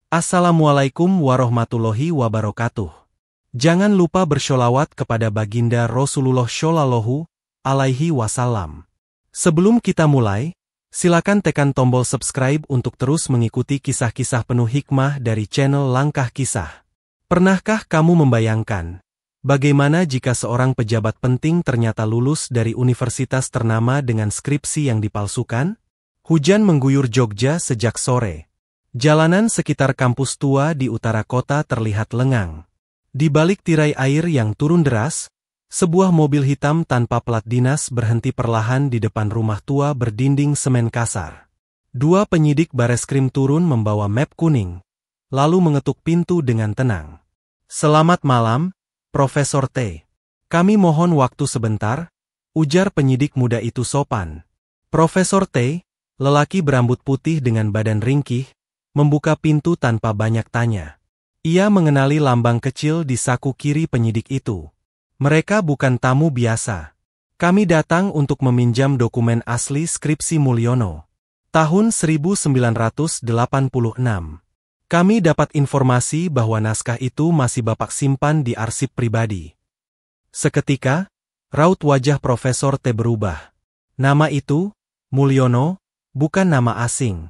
Assalamualaikum warahmatullahi wabarakatuh. Jangan lupa bersholawat kepada baginda Rasulullah Shallallahu Alaihi Wasallam. Sebelum kita mulai, silakan tekan tombol subscribe untuk terus mengikuti kisah-kisah penuh hikmah dari channel Langkah Kisah. Pernahkah kamu membayangkan bagaimana jika seorang pejabat penting ternyata lulus dari universitas ternama dengan skripsi yang dipalsukan? Hujan mengguyur Jogja sejak sore. Jalanan sekitar kampus tua di utara kota terlihat lengang. Di balik tirai air yang turun deras, sebuah mobil hitam tanpa plat dinas berhenti perlahan di depan rumah tua berdinding semen kasar. Dua penyidik Bareskrim turun membawa map kuning, lalu mengetuk pintu dengan tenang. "Selamat malam, Profesor T. Kami mohon waktu sebentar," ujar penyidik muda itu sopan. Profesor T, lelaki berambut putih dengan badan ringkih, membuka pintu tanpa banyak tanya. Ia mengenali lambang kecil di saku kiri penyidik itu. "Mereka bukan tamu biasa. Kami datang untuk meminjam dokumen asli skripsi Mulyono. Tahun 1986. Kami dapat informasi bahwa naskah itu masih Bapak simpan di arsip pribadi." Seketika, raut wajah Profesor T berubah. Nama itu, Mulyono, bukan nama asing.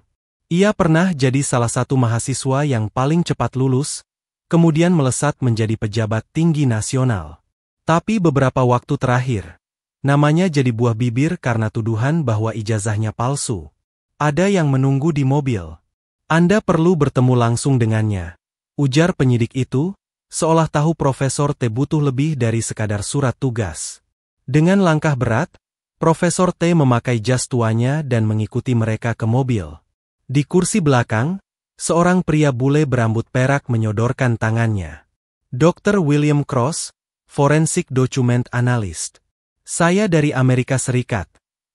Ia pernah jadi salah satu mahasiswa yang paling cepat lulus, kemudian melesat menjadi pejabat tinggi nasional. Tapi beberapa waktu terakhir, namanya jadi buah bibir karena tuduhan bahwa ijazahnya palsu. "Ada yang menunggu di mobil. Anda perlu bertemu langsung dengannya," ujar penyidik itu, seolah tahu Profesor T butuh lebih dari sekadar surat tugas. Dengan langkah berat, Profesor T memakai jas tuanya dan mengikuti mereka ke mobil. Di kursi belakang, seorang pria bule berambut perak menyodorkan tangannya. "Dr. William Cross, Forensic Document Analyst. Saya dari Amerika Serikat,"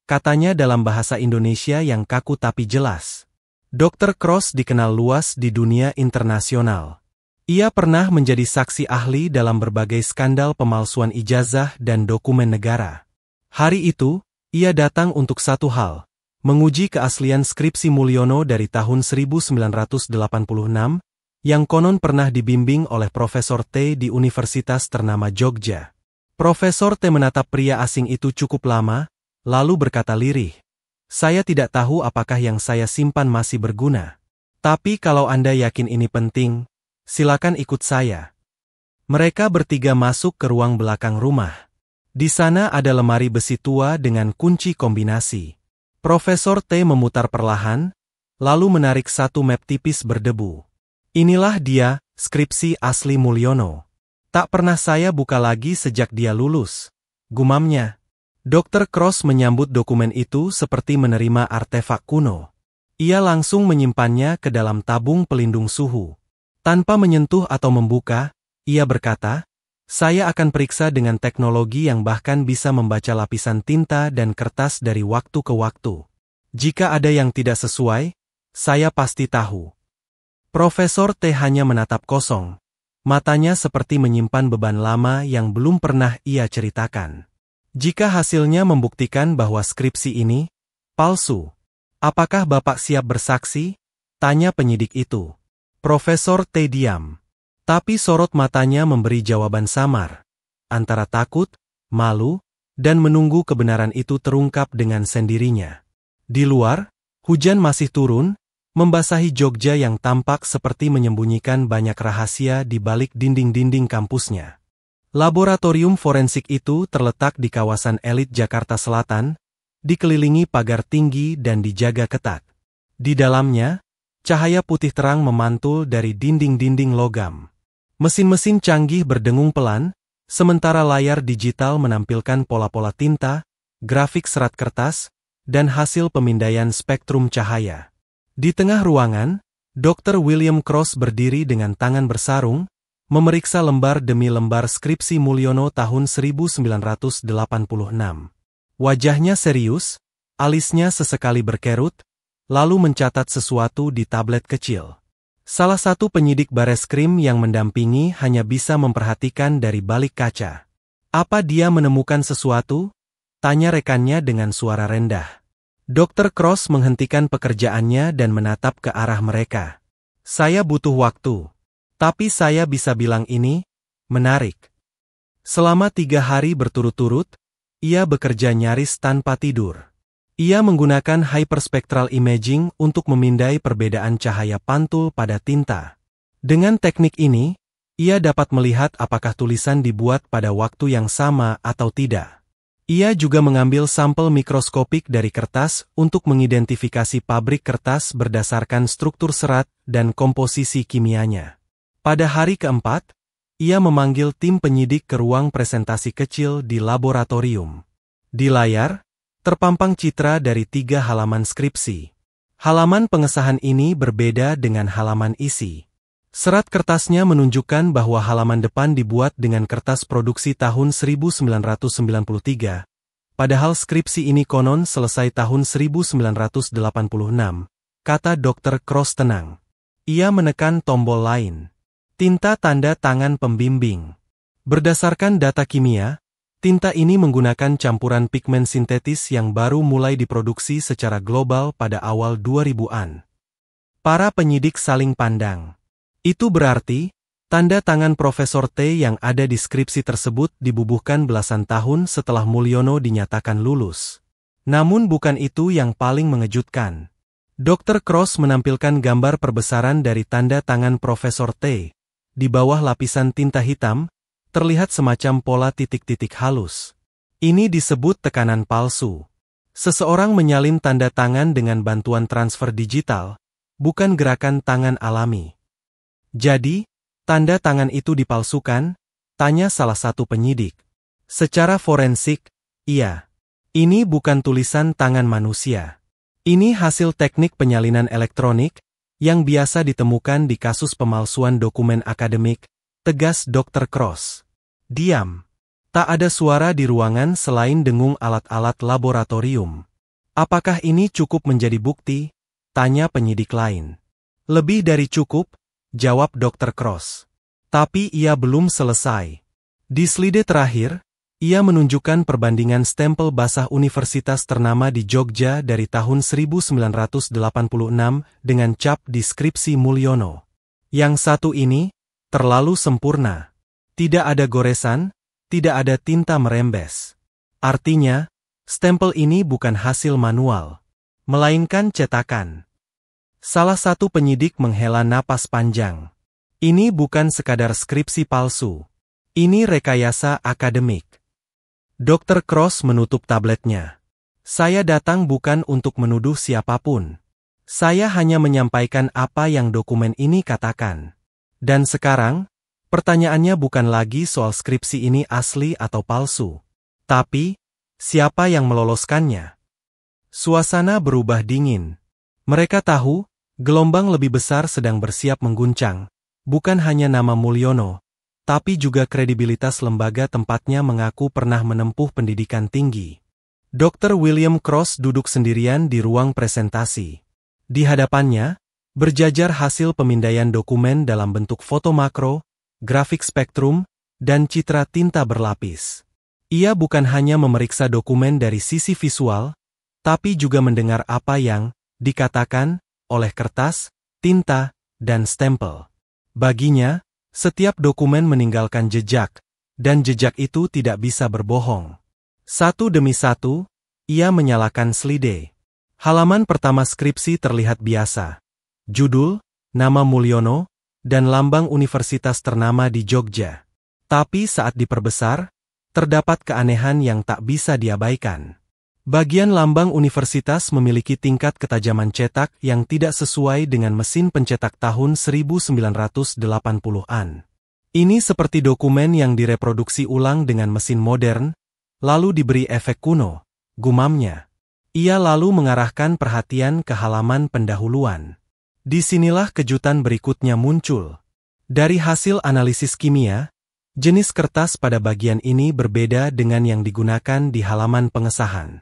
katanya dalam bahasa Indonesia yang kaku tapi jelas. Dr. Cross dikenal luas di dunia internasional. Ia pernah menjadi saksi ahli dalam berbagai skandal pemalsuan ijazah dan dokumen negara. Hari itu, ia datang untuk satu hal: menguji keaslian skripsi Mulyono dari tahun 1986, yang konon pernah dibimbing oleh Profesor T di Universitas ternama Jogja. Profesor T menatap pria asing itu cukup lama, lalu berkata lirih, "Saya tidak tahu apakah yang saya simpan masih berguna. Tapi kalau Anda yakin ini penting, silakan ikut saya." Mereka bertiga masuk ke ruang belakang rumah. Di sana ada lemari besi tua dengan kunci kombinasi. Profesor T memutar perlahan, lalu menarik satu map tipis berdebu. "Inilah dia, skripsi asli Mulyono. Tak pernah saya buka lagi sejak dia lulus," gumamnya. Dr. Cross menyambut dokumen itu seperti menerima artefak kuno. Ia langsung menyimpannya ke dalam tabung pelindung suhu. Tanpa menyentuh atau membuka, ia berkata, "Saya akan periksa dengan teknologi yang bahkan bisa membaca lapisan tinta dan kertas dari waktu ke waktu. Jika ada yang tidak sesuai, saya pasti tahu." Profesor T hanya menatap kosong. Matanya seperti menyimpan beban lama yang belum pernah ia ceritakan. "Jika hasilnya membuktikan bahwa skripsi ini palsu, apakah Bapak siap bersaksi?" tanya penyidik itu. Profesor T diam. Tapi sorot matanya memberi jawaban samar, antara takut, malu, dan menunggu kebenaran itu terungkap dengan sendirinya. Di luar, hujan masih turun, membasahi Jogja yang tampak seperti menyembunyikan banyak rahasia di balik dinding-dinding kampusnya. Laboratorium forensik itu terletak di kawasan elit Jakarta Selatan, dikelilingi pagar tinggi dan dijaga ketat. Di dalamnya, cahaya putih terang memantul dari dinding-dinding logam. Mesin-mesin canggih berdengung pelan, sementara layar digital menampilkan pola-pola tinta, grafik serat kertas, dan hasil pemindaian spektrum cahaya. Di tengah ruangan, Dr. William Cross berdiri dengan tangan bersarung, memeriksa lembar demi lembar skripsi Mulyono tahun 1986. Wajahnya serius, alisnya sesekali berkerut, lalu mencatat sesuatu di tablet kecil. Salah satu penyidik Bareskrim yang mendampingi hanya bisa memperhatikan dari balik kaca. "Apa dia menemukan sesuatu?" tanya rekannya dengan suara rendah. Dr. Cross menghentikan pekerjaannya dan menatap ke arah mereka. Saya butuh waktu. Tapi saya bisa bilang ini menarik. Selama 3 hari berturut-turut, ia bekerja nyaris tanpa tidur. Ia menggunakan hyperspectral imaging untuk memindai perbedaan cahaya pantul pada tinta. Dengan teknik ini, ia dapat melihat apakah tulisan dibuat pada waktu yang sama atau tidak. Ia juga mengambil sampel mikroskopik dari kertas untuk mengidentifikasi pabrik kertas berdasarkan struktur serat dan komposisi kimianya. Pada hari keempat, ia memanggil tim penyidik ke ruang presentasi kecil di laboratorium. Di layar, terpampang citra dari 3 halaman skripsi. Halaman pengesahan ini berbeda dengan halaman isi. Serat kertasnya menunjukkan bahwa halaman depan dibuat dengan kertas produksi tahun 1993, padahal skripsi ini konon selesai tahun 1986, kata Dr. Cross tenang. Ia menekan tombol lain. Tinta tanda tangan pembimbing. Berdasarkan data kimia, tinta ini menggunakan campuran pigmen sintetis yang baru mulai diproduksi secara global pada awal 2000-an. Para penyidik saling pandang. Itu berarti, tanda tangan Profesor T yang ada di skripsi tersebut dibubuhkan belasan tahun setelah Mulyono dinyatakan lulus. Namun bukan itu yang paling mengejutkan. Dr. Cross menampilkan gambar perbesaran dari tanda tangan Profesor T. Di bawah lapisan tinta hitam, terlihat semacam pola titik-titik halus. Ini disebut tekanan palsu. Seseorang menyalin tanda tangan dengan bantuan transfer digital, bukan gerakan tangan alami. Jadi, tanda tangan itu dipalsukan? Tanya salah satu penyidik. Secara forensik, iya. Ini bukan tulisan tangan manusia. Ini hasil teknik penyalinan elektronik, yang biasa ditemukan di kasus pemalsuan dokumen akademik, tegas Dr. Cross. Diam. Tak ada suara di ruangan selain dengung alat-alat laboratorium. Apakah ini cukup menjadi bukti? Tanya penyidik lain. Lebih dari cukup, jawab Dr. Cross. Tapi ia belum selesai. Di slide terakhir, ia menunjukkan perbandingan stempel basah universitas ternama di Jogja dari tahun 1986 dengan cap di skripsi Mulyono. Yang satu ini, terlalu sempurna. Tidak ada goresan, tidak ada tinta merembes. Artinya, stempel ini bukan hasil manual, melainkan cetakan. Salah satu penyidik menghela napas panjang. Ini bukan sekadar skripsi palsu. Ini rekayasa akademik. Dr. Cross menutup tabletnya. Saya datang bukan untuk menuduh siapapun. Saya hanya menyampaikan apa yang dokumen ini katakan. Dan sekarang, pertanyaannya bukan lagi soal skripsi ini asli atau palsu. Tapi, siapa yang meloloskannya? Suasana berubah dingin. Mereka tahu, gelombang lebih besar sedang bersiap mengguncang. Bukan hanya nama Mulyono, tapi juga kredibilitas lembaga tempatnya mengaku pernah menempuh pendidikan tinggi. Dr. William Cross duduk sendirian di ruang presentasi. Di hadapannya, berjajar hasil pemindaian dokumen dalam bentuk foto makro, grafik spektrum, dan citra tinta berlapis. Ia bukan hanya memeriksa dokumen dari sisi visual, tapi juga mendengar apa yang dikatakan oleh kertas, tinta, dan stempel. Baginya, setiap dokumen meninggalkan jejak, dan jejak itu tidak bisa berbohong. Satu demi satu, ia menyalakan slide. Halaman pertama skripsi terlihat biasa. Judul, nama Mulyono, dan lambang universitas ternama di Jogja. Tapi saat diperbesar, terdapat keanehan yang tak bisa diabaikan. Bagian lambang universitas memiliki tingkat ketajaman cetak yang tidak sesuai dengan mesin pencetak tahun 1980-an. Ini seperti dokumen yang direproduksi ulang dengan mesin modern, lalu diberi efek kuno, gumamnya. Ia lalu mengarahkan perhatian ke halaman pendahuluan. Disinilah kejutan berikutnya muncul. Dari hasil analisis kimia, jenis kertas pada bagian ini berbeda dengan yang digunakan di halaman pengesahan.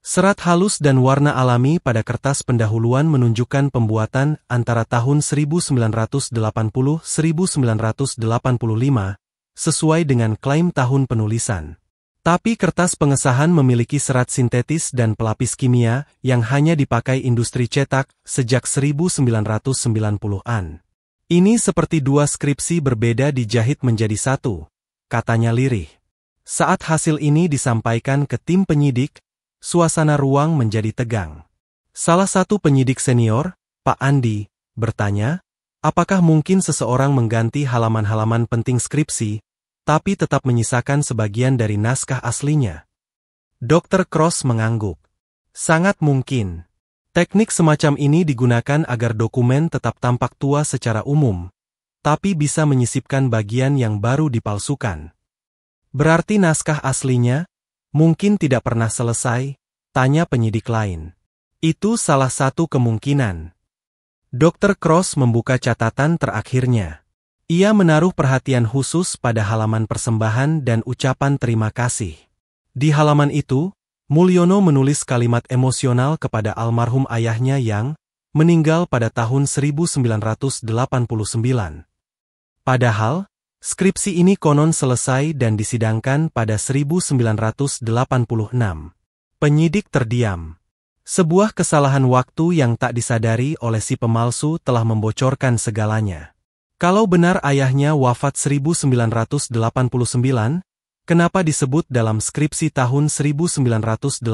Serat halus dan warna alami pada kertas pendahuluan menunjukkan pembuatan antara tahun 1980-1985, sesuai dengan klaim tahun penulisan. Tapi kertas pengesahan memiliki serat sintetis dan pelapis kimia yang hanya dipakai industri cetak sejak 1990-an. Ini seperti dua skripsi berbeda dijahit menjadi satu, katanya lirih. Saat hasil ini disampaikan ke tim penyidik, suasana ruang menjadi tegang. Salah satu penyidik senior, Pak Andi, bertanya, apakah mungkin seseorang mengganti halaman-halaman penting skripsi, tapi tetap menyisakan sebagian dari naskah aslinya? Dr. Cross mengangguk. Sangat mungkin. Teknik semacam ini digunakan agar dokumen tetap tampak tua secara umum, tapi bisa menyisipkan bagian yang baru dipalsukan. Berarti naskah aslinya mungkin tidak pernah selesai, tanya penyidik lain. Itu salah satu kemungkinan. Dr. Cross membuka catatan terakhirnya. Ia menaruh perhatian khusus pada halaman persembahan dan ucapan terima kasih. Di halaman itu, Mulyono menulis kalimat emosional kepada almarhum ayahnya yang meninggal pada tahun 1989. Padahal, skripsi ini konon selesai dan disidangkan pada 1986. Penyidik terdiam. Sebuah kesalahan waktu yang tak disadari oleh si pemalsu telah membocorkan segalanya. Kalau benar ayahnya wafat 1989, kenapa disebut dalam skripsi tahun 1986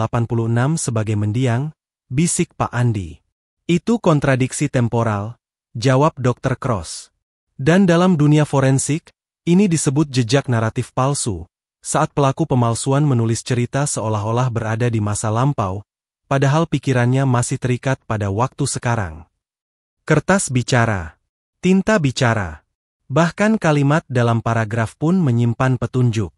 sebagai mendiang? Bisik Pak Andi. Itu kontradiksi temporal, jawab Dr. Cross. Dan dalam dunia forensik, ini disebut jejak naratif palsu, saat pelaku pemalsuan menulis cerita seolah-olah berada di masa lampau, padahal pikirannya masih terikat pada waktu sekarang. Kertas bicara. Tinta bicara. Bahkan kalimat dalam paragraf pun menyimpan petunjuk.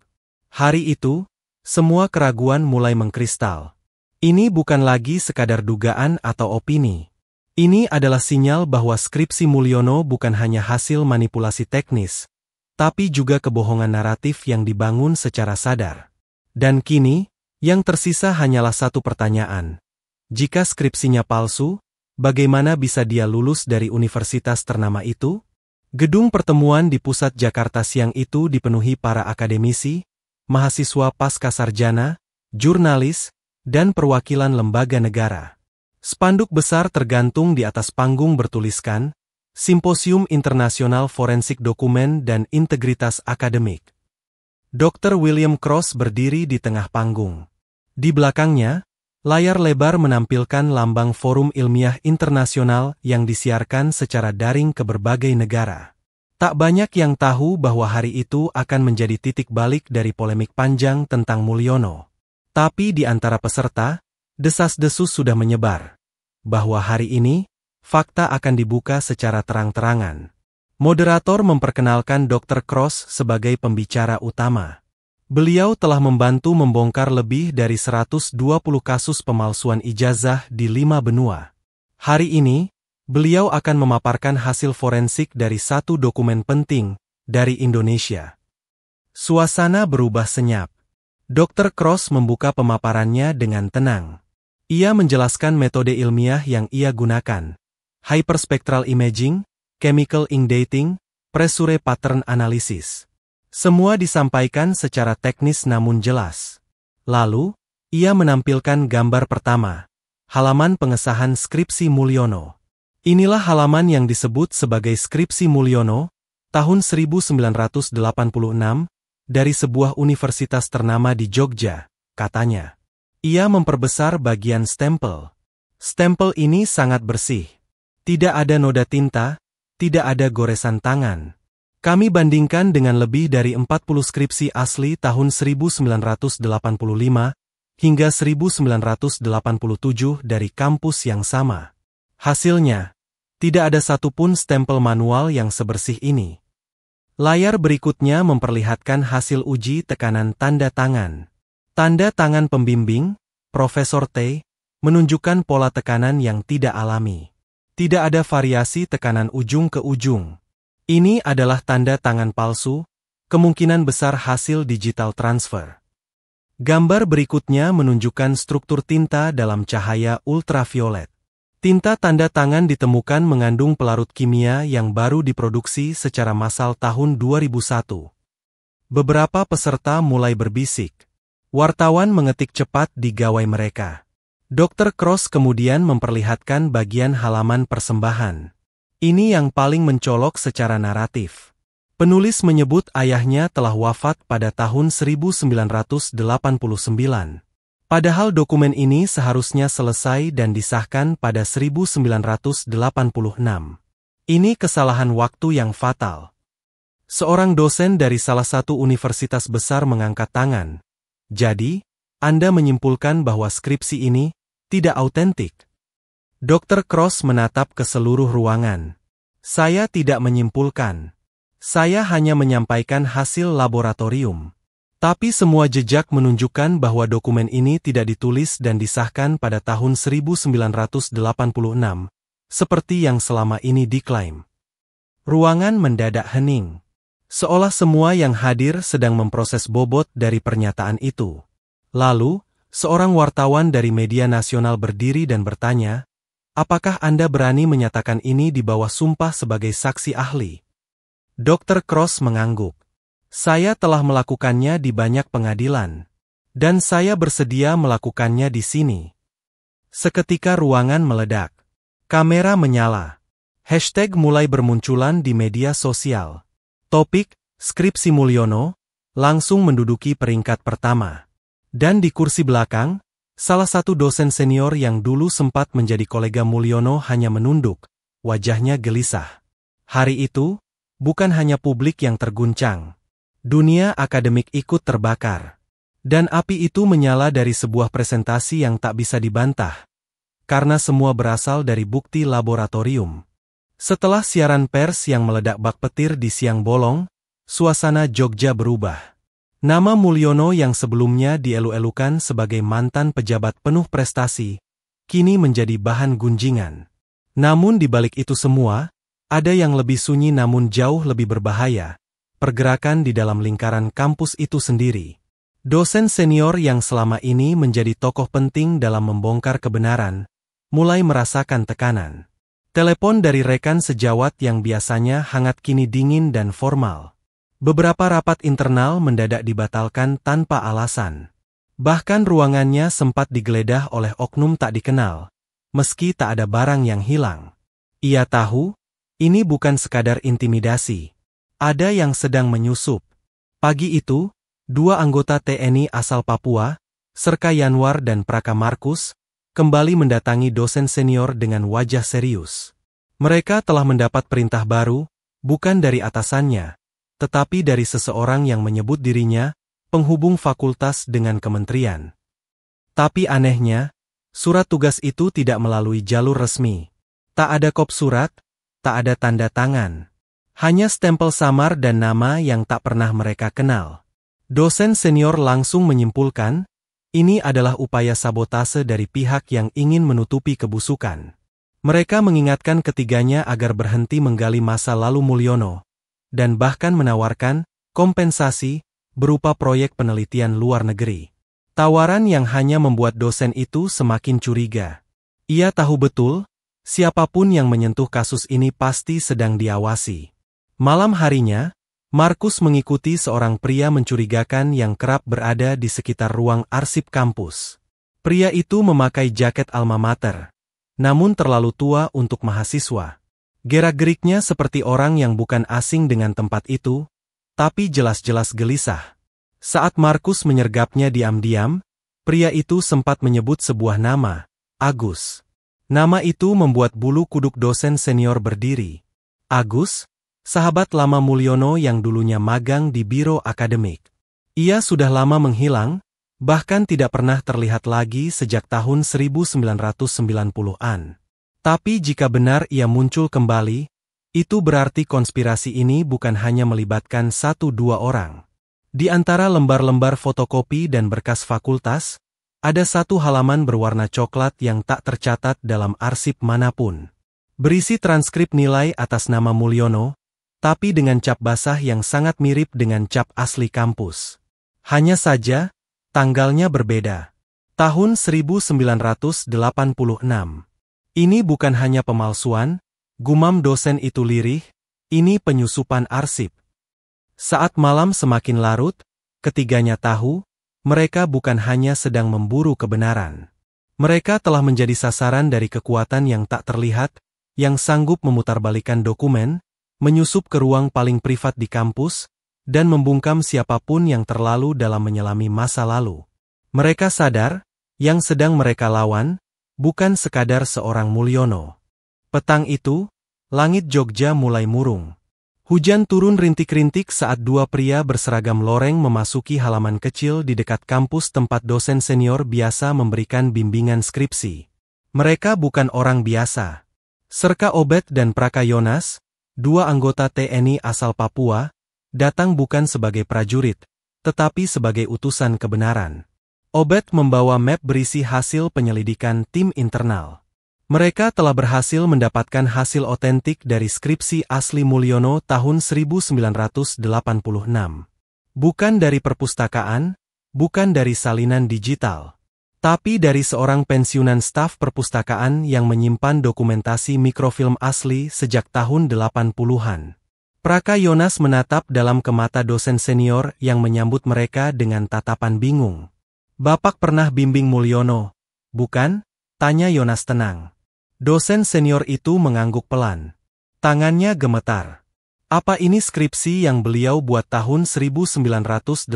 Hari itu, semua keraguan mulai mengkristal. Ini bukan lagi sekadar dugaan atau opini. Ini adalah sinyal bahwa skripsi Mulyono bukan hanya hasil manipulasi teknis, tapi juga kebohongan naratif yang dibangun secara sadar. Dan kini, yang tersisa hanyalah satu pertanyaan. Jika skripsinya palsu, bagaimana bisa dia lulus dari universitas ternama itu? Gedung pertemuan di pusat Jakarta siang itu dipenuhi para akademisi, mahasiswa pascasarjana, jurnalis, dan perwakilan lembaga negara. Spanduk besar tergantung di atas panggung bertuliskan, Simposium Internasional Forensik Dokumen dan Integritas Akademik. Dr. William Cross berdiri di tengah panggung. Di belakangnya, layar lebar menampilkan lambang Forum Ilmiah Internasional yang disiarkan secara daring ke berbagai negara. Tak banyak yang tahu bahwa hari itu akan menjadi titik balik dari polemik panjang tentang Mulyono. Tapi di antara peserta, desas-desus sudah menyebar, bahwa hari ini, fakta akan dibuka secara terang-terangan. Moderator memperkenalkan Dr. Cross sebagai pembicara utama. Beliau telah membantu membongkar lebih dari 120 kasus pemalsuan ijazah di 5 benua. Hari ini, beliau akan memaparkan hasil forensik dari satu dokumen penting dari Indonesia. Suasana berubah senyap. Dr. Cross membuka pemaparannya dengan tenang. Ia menjelaskan metode ilmiah yang ia gunakan. Hyperspectral imaging, chemical ink dating, pressure pattern analysis. Semua disampaikan secara teknis namun jelas. Lalu, ia menampilkan gambar pertama, halaman pengesahan skripsi Mulyono. Inilah halaman yang disebut sebagai skripsi Mulyono, tahun 1986, dari sebuah universitas ternama di Jogja, katanya. Ia memperbesar bagian stempel. Stempel ini sangat bersih. Tidak ada noda tinta, tidak ada goresan tangan. Kami bandingkan dengan lebih dari 40 skripsi asli tahun 1985 hingga 1987 dari kampus yang sama. Hasilnya, tidak ada satupun stempel manual yang sebersih ini. Layar berikutnya memperlihatkan hasil uji tekanan tanda tangan. Tanda tangan pembimbing, Profesor T, menunjukkan pola tekanan yang tidak alami. Tidak ada variasi tekanan ujung ke ujung. Ini adalah tanda tangan palsu, kemungkinan besar hasil digital transfer. Gambar berikutnya menunjukkan struktur tinta dalam cahaya ultraviolet. Tinta tanda tangan ditemukan mengandung pelarut kimia yang baru diproduksi secara massal tahun 2001. Beberapa peserta mulai berbisik. Wartawan mengetik cepat di gawai mereka. Dr. Cross kemudian memperlihatkan bagian halaman persembahan. Ini yang paling mencolok secara naratif. Penulis menyebut ayahnya telah wafat pada tahun 1989. Padahal dokumen ini seharusnya selesai dan disahkan pada 1986. Ini kesalahan waktu yang fatal. Seorang dosen dari salah satu universitas besar mengangkat tangan. Jadi, Anda menyimpulkan bahwa skripsi ini tidak autentik. Dr. Cross menatap ke seluruh ruangan. Saya tidak menyimpulkan. Saya hanya menyampaikan hasil laboratorium. Tapi semua jejak menunjukkan bahwa dokumen ini tidak ditulis dan disahkan pada tahun 1986, seperti yang selama ini diklaim. Ruangan mendadak hening. Seolah semua yang hadir sedang memproses bobot dari pernyataan itu. Lalu, seorang wartawan dari media nasional berdiri dan bertanya, "Apakah Anda berani menyatakan ini di bawah sumpah sebagai saksi ahli?" Dr. Cross mengangguk. Saya telah melakukannya di banyak pengadilan. Dan saya bersedia melakukannya di sini. Seketika ruangan meledak. Kamera menyala. Hashtag mulai bermunculan di media sosial. Topik, skripsi Mulyono, langsung menduduki peringkat pertama. Dan di kursi belakang, salah satu dosen senior yang dulu sempat menjadi kolega Mulyono hanya menunduk, wajahnya gelisah. Hari itu, bukan hanya publik yang terguncang. Dunia akademik ikut terbakar. Dan api itu menyala dari sebuah presentasi yang tak bisa dibantah. Karena semua berasal dari bukti laboratorium. Setelah siaran pers yang meledak bak petir di siang bolong, suasana Jogja berubah. Nama Mulyono yang sebelumnya dielu-elukan sebagai mantan pejabat penuh prestasi, kini menjadi bahan gunjingan. Namun di balik itu semua, ada yang lebih sunyi namun jauh lebih berbahaya, pergerakan di dalam lingkaran kampus itu sendiri. Dosen senior yang selama ini menjadi tokoh penting dalam membongkar kebenaran, mulai merasakan tekanan. Telepon dari rekan sejawat yang biasanya hangat kini dingin dan formal. Beberapa rapat internal mendadak dibatalkan tanpa alasan. Bahkan ruangannya sempat digeledah oleh oknum tak dikenal, meski tak ada barang yang hilang. Ia tahu, ini bukan sekadar intimidasi. Ada yang sedang menyusup. Pagi itu, dua anggota TNI asal Papua, Serka Yanwar dan Praka Markus, kembali mendatangi dosen senior dengan wajah serius. Mereka telah mendapat perintah baru, bukan dari atasannya, tetapi dari seseorang yang menyebut dirinya penghubung fakultas dengan kementerian. Tapi anehnya, surat tugas itu tidak melalui jalur resmi. Tak ada kop surat, tak ada tanda tangan. Hanya stempel samar dan nama yang tak pernah mereka kenal. Dosen senior langsung menyimpulkan, ini adalah upaya sabotase dari pihak yang ingin menutupi kebusukan. Mereka mengingatkan ketiganya agar berhenti menggali masa lalu Mulyono, dan bahkan menawarkan kompensasi berupa proyek penelitian luar negeri. Tawaran yang hanya membuat dosen itu semakin curiga. Ia tahu betul, siapapun yang menyentuh kasus ini pasti sedang diawasi. Malam harinya, Markus mengikuti seorang pria mencurigakan yang kerap berada di sekitar ruang arsip kampus. Pria itu memakai jaket alma mater, namun terlalu tua untuk mahasiswa. Gerak-geriknya seperti orang yang bukan asing dengan tempat itu, tapi jelas-jelas gelisah. Saat Markus menyergapnya diam-diam, pria itu sempat menyebut sebuah nama, Agus. Nama itu membuat bulu kuduk dosen senior berdiri. Agus, sahabat lama Mulyono yang dulunya magang di biro akademik. Ia sudah lama menghilang, bahkan tidak pernah terlihat lagi sejak tahun 1990-an. Tapi jika benar ia muncul kembali, itu berarti konspirasi ini bukan hanya melibatkan 1-2 orang. Di antara lembar-lembar fotokopi dan berkas fakultas, ada satu halaman berwarna coklat yang tak tercatat dalam arsip manapun. Berisi transkrip nilai atas nama Mulyono, tapi dengan cap basah yang sangat mirip dengan cap asli kampus. Hanya saja, tanggalnya berbeda. Tahun 1986. Ini bukan hanya pemalsuan, gumam dosen itu lirih, ini penyusupan arsip. Saat malam semakin larut, ketiganya tahu, mereka bukan hanya sedang memburu kebenaran. Mereka telah menjadi sasaran dari kekuatan yang tak terlihat, yang sanggup memutarbalikkan dokumen, menyusup ke ruang paling privat di kampus, dan membungkam siapapun yang terlalu dalam menyelami masa lalu. Mereka sadar, yang sedang mereka lawan, bukan sekadar seorang Mulyono. Petang itu, langit Jogja mulai murung. Hujan turun rintik-rintik saat dua pria berseragam loreng memasuki halaman kecil di dekat kampus tempat dosen senior biasa memberikan bimbingan skripsi. Mereka bukan orang biasa. Serka Obed dan Praka Yonas, dua anggota TNI asal Papua, datang bukan sebagai prajurit, tetapi sebagai utusan kebenaran. Obed membawa map berisi hasil penyelidikan tim internal. Mereka telah berhasil mendapatkan hasil otentik dari skripsi asli Mulyono tahun 1986. Bukan dari perpustakaan, bukan dari salinan digital, tapi dari seorang pensiunan staf perpustakaan yang menyimpan dokumentasi mikrofilm asli sejak tahun 80-an. Praka Yonas menatap dalam ke mata dosen senior yang menyambut mereka dengan tatapan bingung. "Bapak pernah bimbing Mulyono, bukan?" tanya Yonas tenang. Dosen senior itu mengangguk pelan. Tangannya gemetar. Apa ini skripsi yang beliau buat tahun 1986?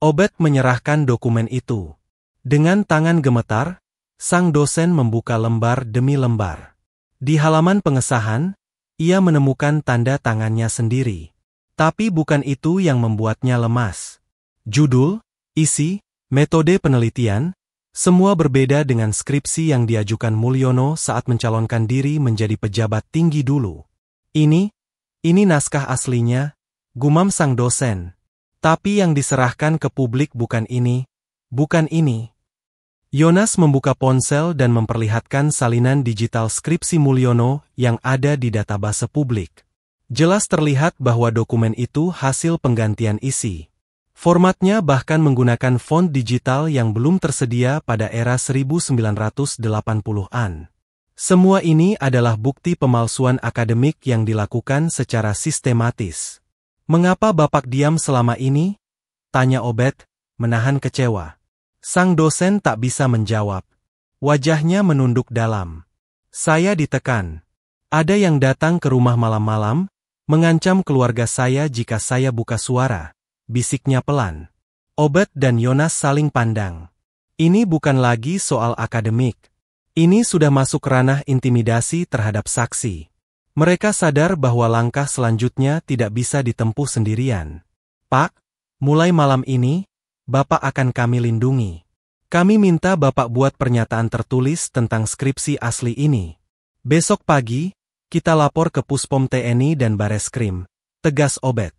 Obed menyerahkan dokumen itu. Dengan tangan gemetar, sang dosen membuka lembar demi lembar. Di halaman pengesahan, ia menemukan tanda tangannya sendiri. Tapi bukan itu yang membuatnya lemas. Judul, isi, metode penelitian, semua berbeda dengan skripsi yang diajukan Mulyono saat mencalonkan diri menjadi pejabat tinggi dulu. Ini naskah aslinya, gumam sang dosen. Tapi yang diserahkan ke publik bukan ini, bukan ini. Yonas membuka ponsel dan memperlihatkan salinan digital skripsi Mulyono yang ada di database publik. Jelas terlihat bahwa dokumen itu hasil penggantian isi. Formatnya bahkan menggunakan font digital yang belum tersedia pada era 1980-an. Semua ini adalah bukti pemalsuan akademik yang dilakukan secara sistematis. "Mengapa Bapak diam selama ini?" tanya Obed, menahan kecewa. Sang dosen tak bisa menjawab. Wajahnya menunduk dalam. "Saya ditekan. Ada yang datang ke rumah malam-malam, mengancam keluarga saya jika saya buka suara," bisiknya pelan. Obed dan Yonas saling pandang. Ini bukan lagi soal akademik. Ini sudah masuk ranah intimidasi terhadap saksi. Mereka sadar bahwa langkah selanjutnya tidak bisa ditempuh sendirian. "Pak, mulai malam ini, Bapak akan kami lindungi. Kami minta Bapak buat pernyataan tertulis tentang skripsi asli ini. Besok pagi, kita lapor ke Puspom TNI dan Bareskrim," tegas Obed.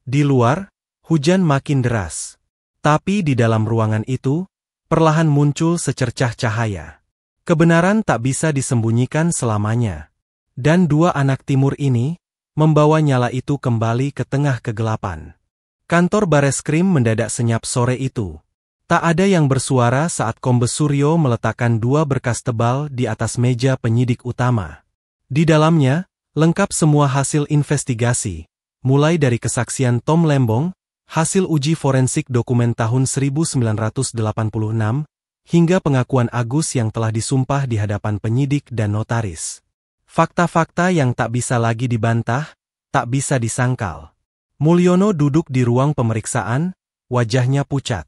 Di luar, hujan makin deras. Tapi di dalam ruangan itu, perlahan muncul secercah cahaya. Kebenaran tak bisa disembunyikan selamanya. Dan dua anak timur ini, membawa nyala itu kembali ke tengah kegelapan. Kantor Bareskrim mendadak senyap sore itu. Tak ada yang bersuara saat Kombes Suryo meletakkan dua berkas tebal di atas meja penyidik utama. Di dalamnya, lengkap semua hasil investigasi, mulai dari kesaksian Tom Lembong, hasil uji forensik dokumen tahun 1986, hingga pengakuan Agus yang telah disumpah di hadapan penyidik dan notaris. Fakta-fakta yang tak bisa lagi dibantah, tak bisa disangkal. Mulyono duduk di ruang pemeriksaan, wajahnya pucat.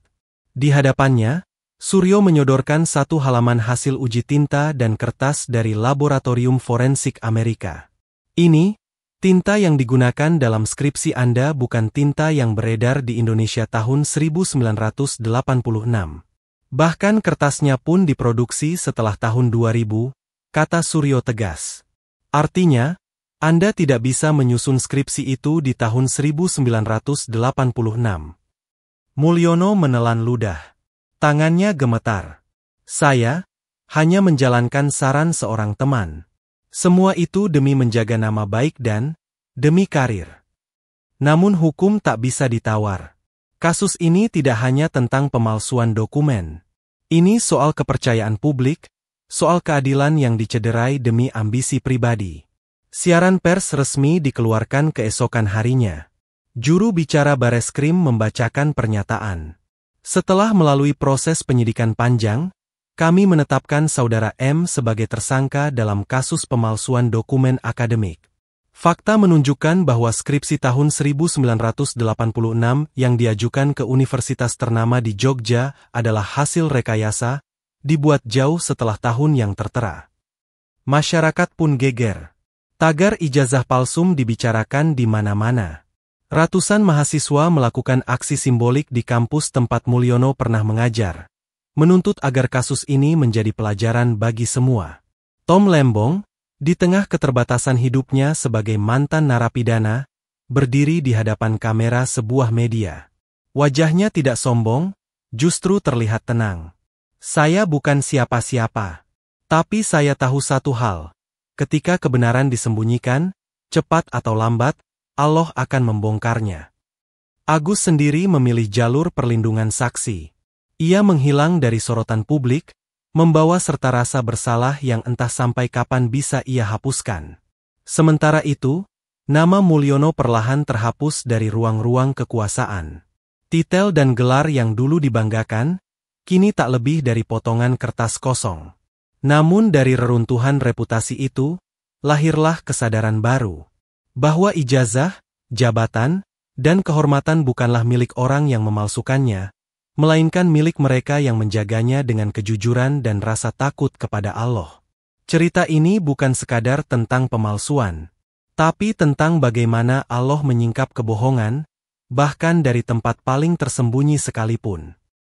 Di hadapannya, Suryo menyodorkan satu halaman hasil uji tinta dan kertas dari Laboratorium Forensik Amerika. "Ini, tinta yang digunakan dalam skripsi Anda bukan tinta yang beredar di Indonesia tahun 1986. Bahkan kertasnya pun diproduksi setelah tahun 2000, kata Suryo tegas. Artinya, Anda tidak bisa menyusun skripsi itu di tahun 1986. Mulyono menelan ludah. Tangannya gemetar. Saya hanya menjalankan saran seorang teman. Semua itu demi menjaga nama baik dan demi karir. Namun hukum tak bisa ditawar. Kasus ini tidak hanya tentang pemalsuan dokumen. Ini soal kepercayaan publik, soal keadilan yang dicederai demi ambisi pribadi. Siaran pers resmi dikeluarkan keesokan harinya. Juru bicara Bareskrim membacakan pernyataan. Setelah melalui proses penyidikan panjang, Kami menetapkan Saudara M sebagai tersangka dalam kasus pemalsuan dokumen akademik. Fakta menunjukkan bahwa skripsi tahun 1986 yang diajukan ke universitas ternama di Jogja adalah hasil rekayasa, dibuat jauh setelah tahun yang tertera. Masyarakat pun geger. Tagar ijazah palsum dibicarakan di mana-mana. Ratusan mahasiswa melakukan aksi simbolik di kampus tempat Mulyono pernah mengajar, menuntut agar kasus ini menjadi pelajaran bagi semua. Tom Lembong, di tengah keterbatasan hidupnya sebagai mantan narapidana, berdiri di hadapan kamera sebuah media. Wajahnya tidak sombong, justru terlihat tenang. Saya bukan siapa-siapa. Tapi saya tahu satu hal. Ketika kebenaran disembunyikan, cepat atau lambat, Allah akan membongkarnya. Agus sendiri memilih jalur perlindungan saksi. Ia menghilang dari sorotan publik, membawa serta rasa bersalah yang entah sampai kapan bisa ia hapuskan. Sementara itu, nama Mulyono perlahan terhapus dari ruang-ruang kekuasaan. Titel dan gelar yang dulu dibanggakan, kini tak lebih dari potongan kertas kosong. Namun dari reruntuhan reputasi itu, lahirlah kesadaran baru. Bahwa ijazah, jabatan, dan kehormatan bukanlah milik orang yang memalsukannya, melainkan milik mereka yang menjaganya dengan kejujuran dan rasa takut kepada Allah. Cerita ini bukan sekadar tentang pemalsuan, tapi tentang bagaimana Allah menyingkap kebohongan, bahkan dari tempat paling tersembunyi sekalipun.